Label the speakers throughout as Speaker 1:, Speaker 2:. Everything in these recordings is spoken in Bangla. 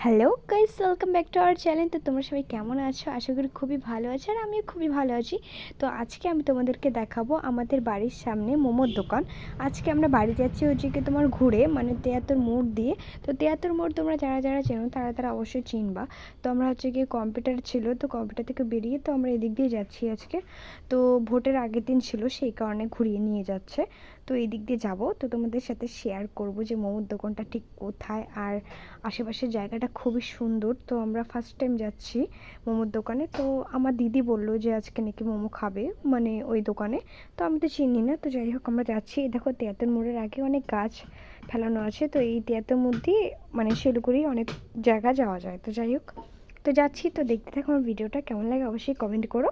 Speaker 1: Hello guys, welcome back to our channel. তো তোমরা সবাই কেমন আছো? আশা করি খুবই ভালো আছো, আর আমিও খুবই ভালো আছি। তো আজকে আমি তোমাদেরকে দেখাবো আমাদের বাড়ির সামনে মোমোর দোকান। আজকে আমরা বাড়ি যাচ্ছি হচ্ছে কি তোমার ঘুরে, মানে ৭৩ মোড় দিয়ে। তো ৭৩ মোড় তোমরা যারা যারা চেনো তারা অবশ্যই চিনবা। তো আমরা হচ্ছে গিয়ে কম্পিউটার ছিল, তো কম্পিউটার থেকে বেরিয়ে তো আমরা এদিক দিয়ে যাচ্ছি আজকে। তো ভোটের আগের দিন ছিল, সেই কারণে ঘুরিয়ে নিয়ে যাচ্ছে। তো এই দিক দিয়ে যাবো, তো তোমাদের সাথে শেয়ার করব যে মোমোর দোকানটা ঠিক কোথায়, আর আশেপাশের জায়গাটা খুবই সুন্দর। তো আমরা ফার্স্ট টাইম যাচ্ছি মোমোর দোকানে। তো আমার দিদি বললো যে আজকে নাকি মোমো খাবে, মানে ওই দোকানে। তো আমি তো চিনি না, তো যাই হোক আমরা যাচ্ছি। দেখো ৭৩ মোড়ের আগে অনেক গাছ ফেলানো আছে, তো এই ৭৩ মোড় দিয়ে মানে শিলিগুড়ি অনেক জায়গা যাওয়া যায়। তো যাই হোক, তো যাচ্ছি। তো দেখতে থাকো আমার ভিডিওটা, কেমন লাগে অবশ্যই কমেন্ট করো,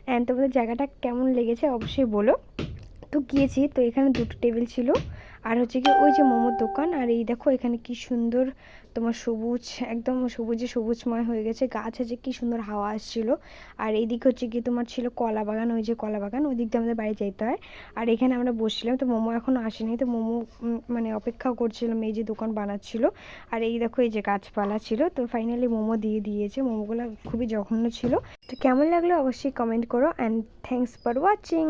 Speaker 1: অ্যান্ড তোমাদের জায়গাটা কেমন লেগেছে অবশ্যই বলো। তো গিয়েছি, তো এখানে দুটো টেবিল ছিল, আর হচ্ছে কি ওই যে মোমোর দোকান। আর এই দেখো এখানে কি সুন্দর তোমার সবুজ, একদম সবুজে সবুজময় হয়ে গেছে, গাছ আছে, কি সুন্দর হাওয়া আসছিল। আর এইদিকে হচ্ছে কি তোমার ছিল কলা বাগান, ওই যে কলা বাগান, ওই দিক দিয়ে আমাদের বাড়ি যেতে হয়। আর এখানে আমরা বসছিলাম, তো মোমো এখনও আসেনি, তো মোমো মানে অপেক্ষাও করছিলাম, এই যে দোকান বানাচ্ছিল। আর এই দেখো এই যে গাছপালা ছিল, তো ফাইনালি মোমো দিয়ে দিয়েছে। মোমোগুলো খুবই জঘন্য ছিল। তো কেমন লাগলো অবশ্যই কমেন্ট করো, অ্যান্ড থ্যাংকস ফর ওয়াচিং।